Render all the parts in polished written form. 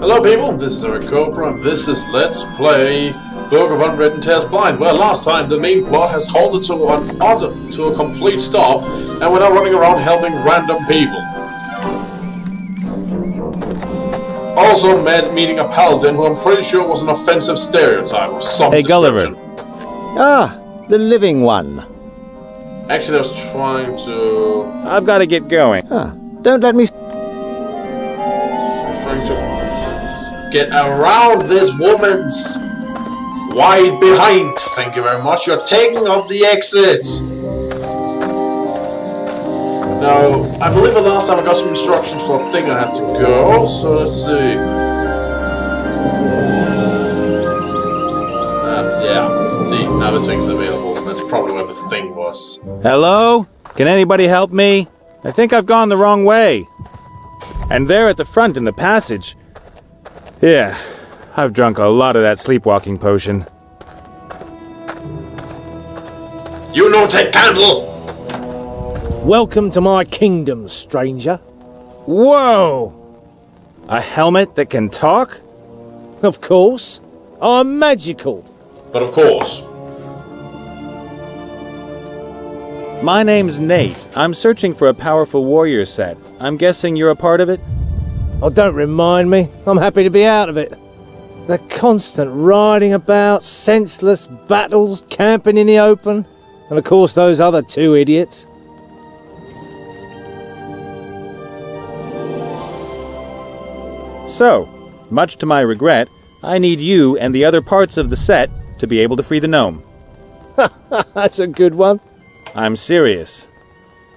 Hello people, this is Eric Cobra and this is Let's Play Book of Unwritten Tales Blind, where last time the main plot has halted to a complete stop and we're now running around helping random people. Also meeting a paladin who I'm pretty sure was an offensive stereotype of some description. Gulliver. Ah, the living one. Actually I was trying to... I've got to get going. Don't let me... trying to get around this woman's wide behind. Thank you very much. You're taking off the exit. Now, I believe the last time I got some instructions for a thing I had to go, so let's see. Yeah. See, now this thing's available. That's probably where the thing was. Hello? Can anybody help me? I think I've gone the wrong way. And there at the front in the passage. Yeah, I've drunk a lot of that sleepwalking potion. You no take candle! Welcome to my kingdom, stranger. Whoa! A helmet that can talk? Of course. I'm magical. But of course. My name's Nate. I'm searching for a powerful warrior set. I'm guessing you're a part of it? Oh, don't remind me. I'm happy to be out of it. The constant riding about, senseless battles, camping in the open, and of course those other two idiots. So, much to my regret, I need you and the other parts of the set to be able to free the gnome. That's a good one. I'm serious.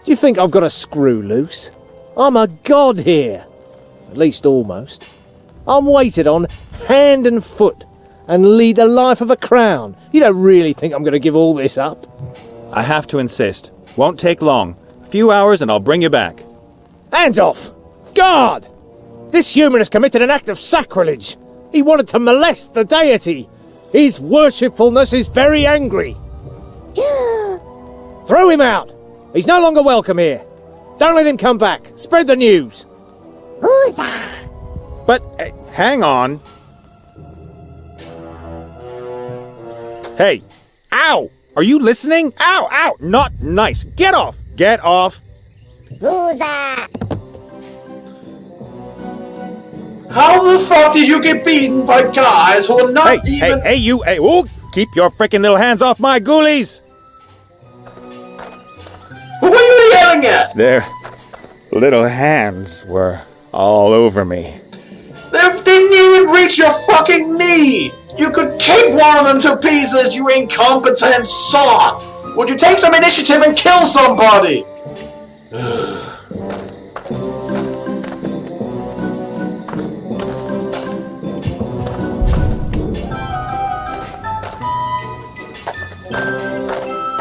Do you think I've got a screw loose? I'm a god here. At least almost. I'm weighted on hand and foot and lead the life of a crown. You don't really think I'm going to give all this up? I have to insist. Won't take long. A few hours and I'll bring you back. Hands off! Guard! This human has committed an act of sacrilege. He wanted to molest the deity. His worshipfulness is very angry. Throw him out! He's no longer welcome here. Don't let him come back. Spread the news. But, hang on. Hey, ow! Are you listening? Ow, ow! Not nice. Get off! Get off! How the fuck did you get beaten by guys who are not even... Hey, you! Hey, ooh! Keep your frickin' little hands off my ghoulies! Who are you yelling at? Their little hands were all over me. They didn't even reach your fucking knee! You could kick one of them to pieces, you incompetent son! Would you take some initiative and kill somebody?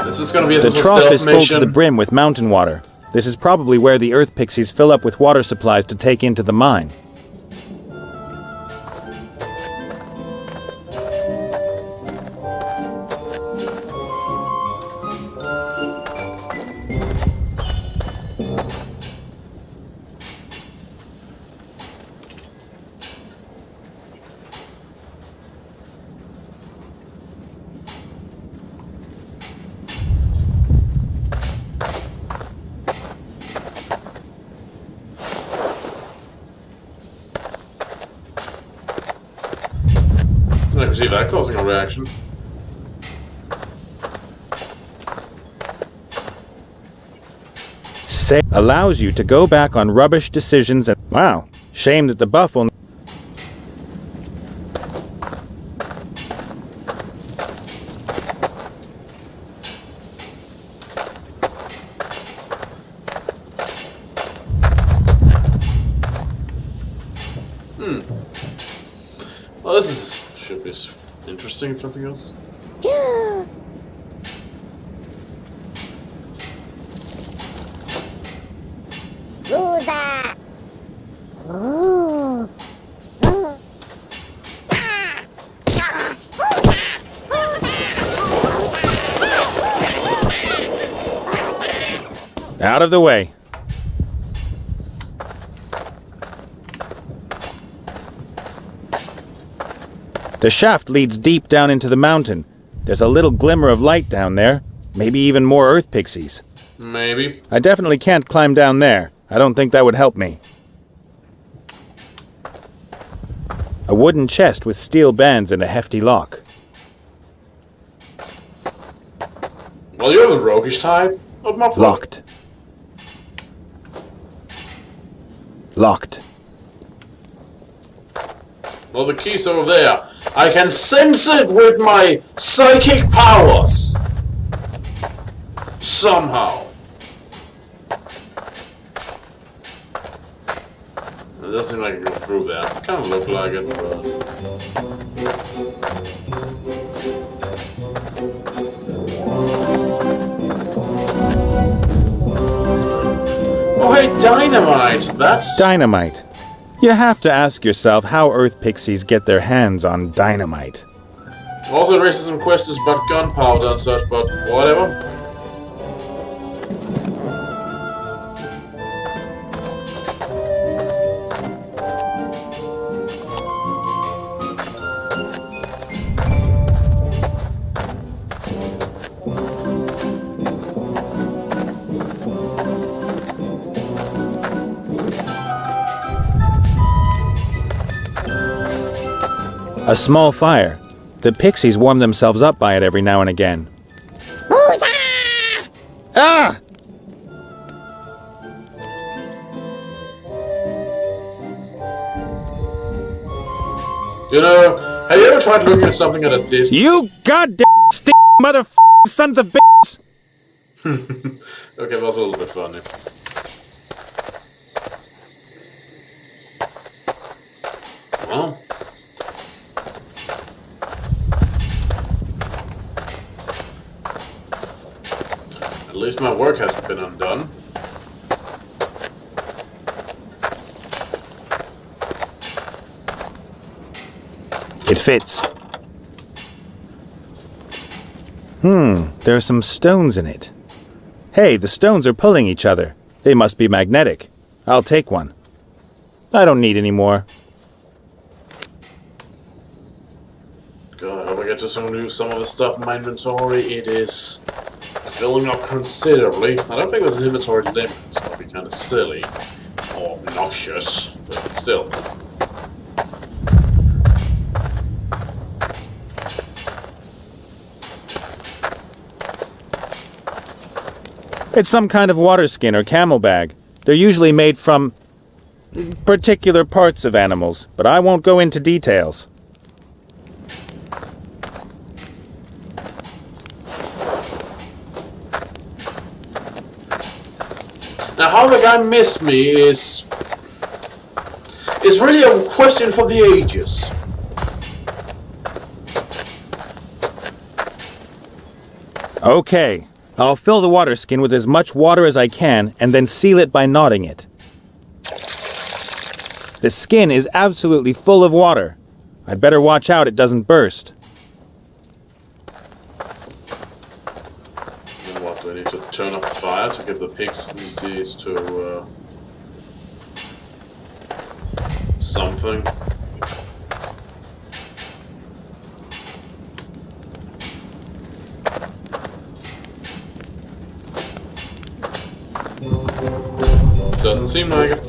This is gonna be a The trough stealth is full mission. to the brim with mountain water. This is probably where the earth pixies fill up with water supplies to take into the mine. I can see that causing a reaction. Allows you to go back on rubbish decisions and... Wow, shame that the buff will... Well, this should be interesting if nothing else. Out of the way. The shaft leads deep down into the mountain. There's a little glimmer of light down there. Maybe even more earth pixies. Maybe. I definitely can't climb down there. I don't think that would help me. A wooden chest with steel bands and a hefty lock. Well, you're the roguish type. Open up. Locked. Locked. Well, the key's over there. I can sense it with my psychic powers. Somehow. It doesn't seem like I can go through there. Kind of look like it, Oh, hey, dynamite! That's... Dynamite. You have to ask yourself how earth pixies get their hands on dynamite. Also raises some questions about gunpowder and such, but whatever. A small fire. The pixies warm themselves up by it every now and again. Ah! You know, have you ever tried looking at something at a distance? You goddamn mother sons of bitches! Okay, that was a little bit funny. Well... At least my work hasn't been undone. It fits. There are some stones in it. Hey, the stones are pulling each other. They must be magnetic. I'll take one. I don't need any more. God, I hope I get to some of the stuff in my inventory. It is filling up considerably. I don't think there's an inventory limit, so that'd be kind of silly or obnoxious, but still. It's some kind of water skin or camel bag. They're usually made from particular parts of animals, but I won't go into details. Now, how the guy missed me is really a question for the ages. Okay, I'll fill the water skin with as much water as I can and then seal it by knotting it. The skin is absolutely full of water. I'd better watch out it doesn't burst. And what, do I need to turn off the fire to give the pixies to something? Doesn't seem like it.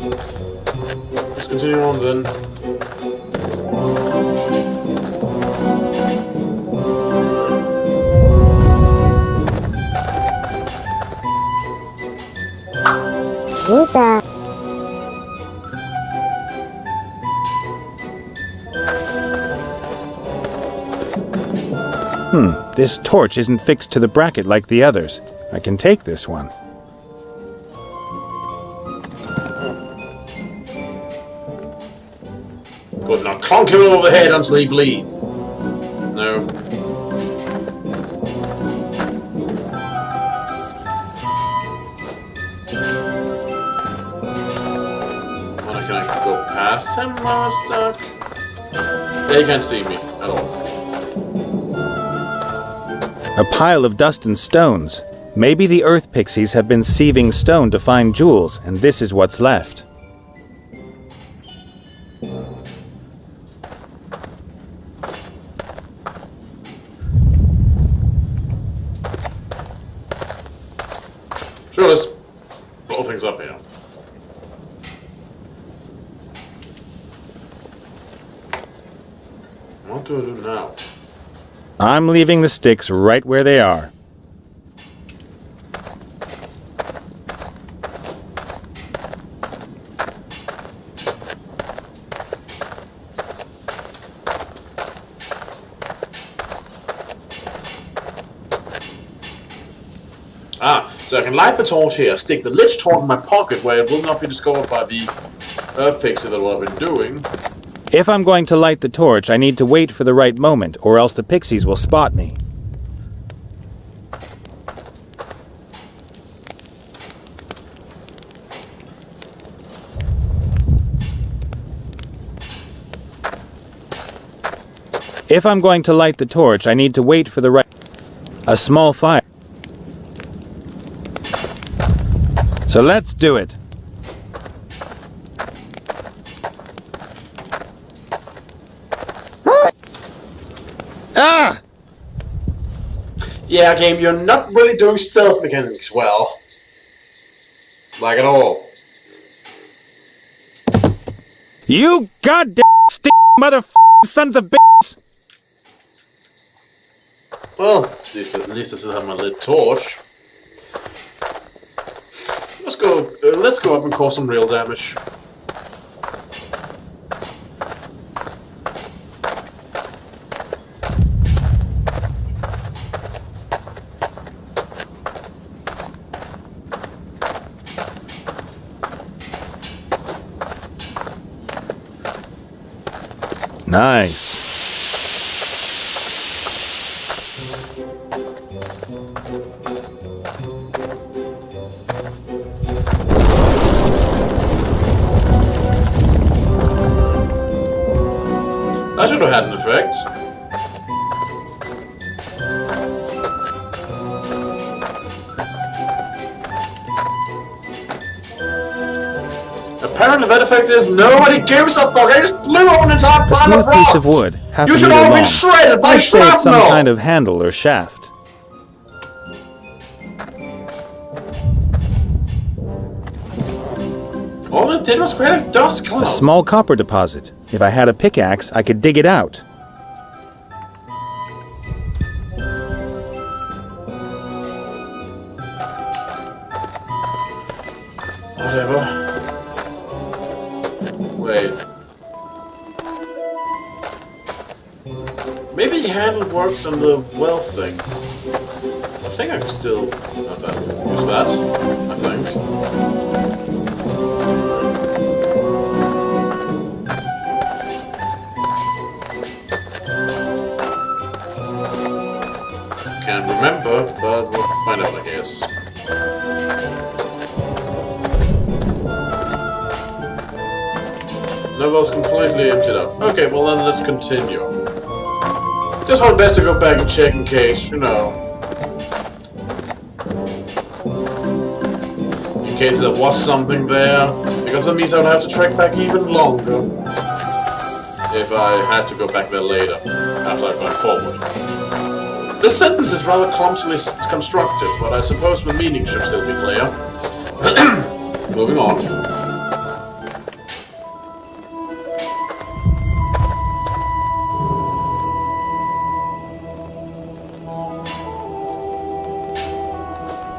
Let's continue on then. This torch isn't fixed to the bracket like the others. I can take this one. Good, now clonk him over the head until he bleeds. No. Well, can I go past him while I'm stuck? They can't see me at all. A pile of dust and stones. Maybe the earth pixies have been sieving stone to find jewels, and this is what's left. Sure, let's blow things up here. What do I do now? I'm leaving the sticks right where they are. So I can light the torch here, stick the lich torch in my pocket where it will not be discovered by the earth pixie that what I've been doing. If I'm going to light the torch, I need to wait for the right moment, or else the pixies will spot me. If I'm going to light the torch, I need to wait for the right... A small fire. So let's do it. Ah! Yeah, game, you're not really doing stealth mechanics well. Like at all. You goddamn motherfucking sons of bitches! Well, at least I still have my lit torch. Let's go up and cause some real damage. Nice. That should have had an effect. Apparently that effect is nobody gives a fuck. I just blew up an entire A pile smooth of rocks. piece of wood, half You a should meter all have long. been shredded by I'd say it's some shrapnel. kind of handle or shaft. All it did was create a dust cloud. A small copper deposit. If I had a pickaxe, I could dig it out. Whatever. Wait. Maybe the handle works on the well thing. I think I can still use that. I think. Can't remember, but we'll find out, I guess. No, that was completely emptied out. Okay, well then let's continue. Just thought best to go back and check in case, you know. In case there was something there. Because that means I would have to trek back even longer. If I had to go back there later, after I've gone forward. This sentence is rather clumsily constructed, but I suppose the meaning should still be clear. Moving on.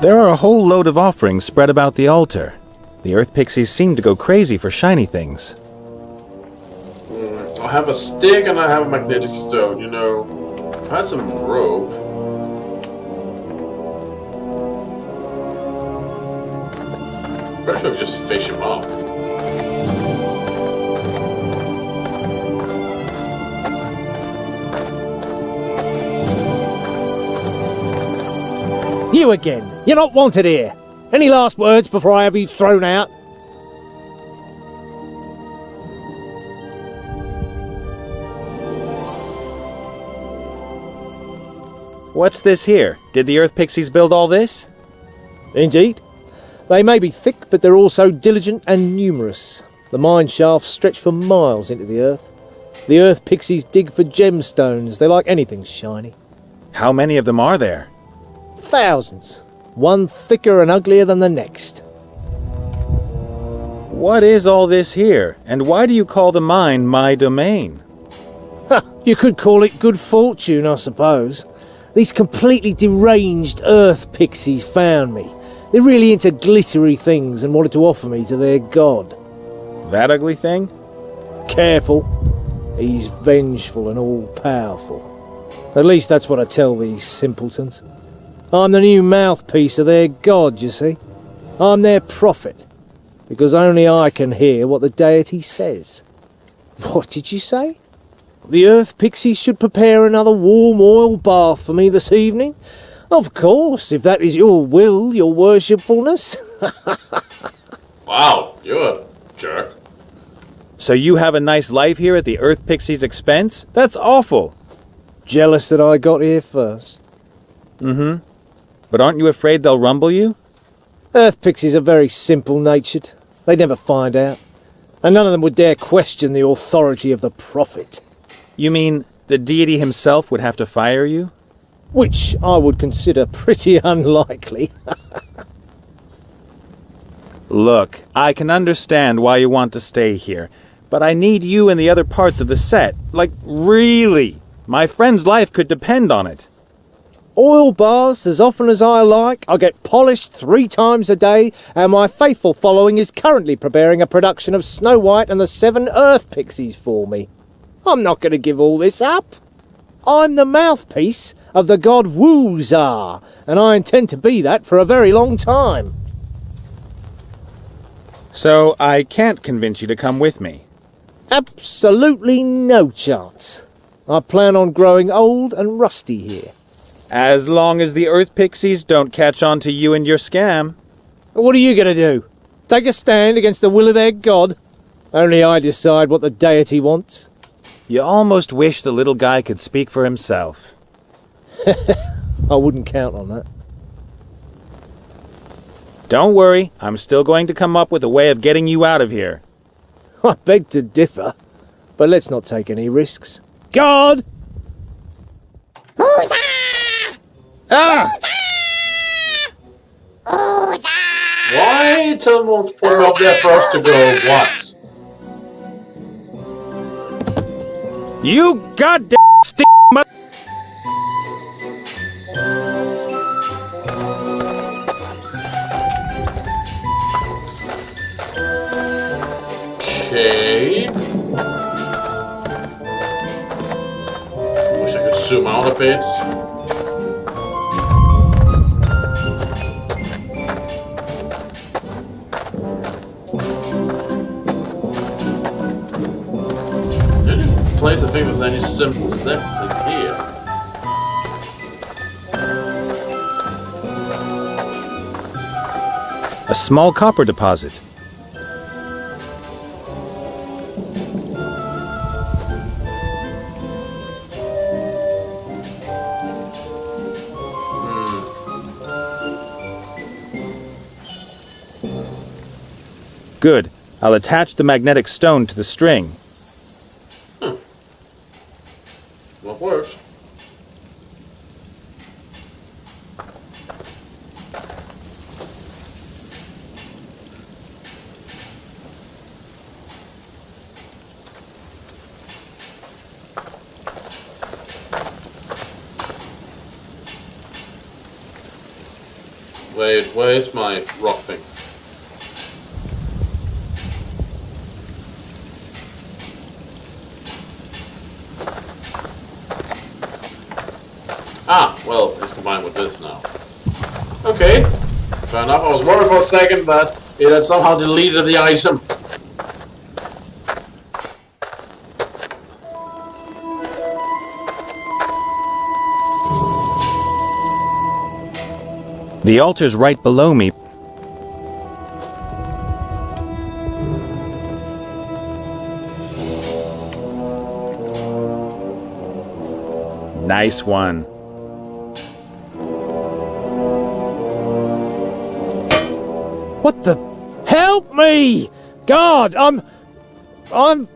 There are a whole load of offerings spread about the altar. The earth pixies seem to go crazy for shiny things. I have a stick and I have a magnetic stone, you know. I had some rope. Pretty sure I could just fish him up. You again. You're not wanted here. Any last words before I have you thrown out? What's this here? Did the earth pixies build all this? Indeed. They may be thick, but they're also diligent and numerous. The mine shafts stretch for miles into the earth. The earth pixies dig for gemstones. They like anything shiny. How many of them are there? Thousands. one thicker and uglier than the next. What is all this here, and why do you call the mine my domain? You could call it good fortune, I suppose. These completely deranged earth pixies found me. They're really into glittery things and wanted to offer me to their god. That ugly thing? Careful. He's vengeful and all-powerful. At least that's what I tell these simpletons. I'm the new mouthpiece of their god, you see. I'm their prophet, because only I can hear what the deity says. What did you say? The earth pixies should prepare another warm oil bath for me this evening? Of course, if that is your will, your worshipfulness. Wow, you're a jerk. So you have a nice life here at the Earth Pixie's expense? That's awful. Jealous that I got here first. Mm-hmm. But aren't you afraid they'll rumble you? Earth pixies are very simple-natured. They never find out. And none of them would dare question the authority of the prophet. You mean the deity himself would have to fire you? Which I would consider pretty unlikely. Look, I can understand why you want to stay here, but I need you in the other parts of the set. Like, really. My friend's life could depend on it. Oil baths as often as I like. I get polished 3 times a day, and my faithful following is currently preparing a production of Snow White and the 7 Earth Pixies for me. I'm not going to give all this up. I'm the mouthpiece of the god Woozar, and I intend to be that for a very long time. So I can't convince you to come with me. Absolutely no chance. I plan on growing old and rusty here. As long as the Earth Pixies don't catch on to you and your scam. What are you going to do? Take a stand against the will of their god? Only I decide what the deity wants. You almost wish the little guy could speak for himself. I wouldn't count on that. Don't worry, I'm still going to come up with a way of getting you out of here. I beg to differ, but let's not take any risks. God! Ah! Why tell them to put him up there for us to go once? You goddamn mother... Okay. Wish I could zoom out a bit. Place I think there's any simple steps in here. A small copper deposit. Good. I'll attach the magnetic stone to the string. What works? Wait, where's my rock thing? Ah, well, it's combined with this now. Okay, fair enough. I was worried for a second that it had somehow deleted the item. The altar's right below me. Nice one. What the... Help me! God, I'm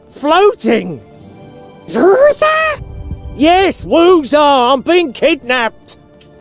floating! Woozar? Yes, Woozar, I'm being kidnapped!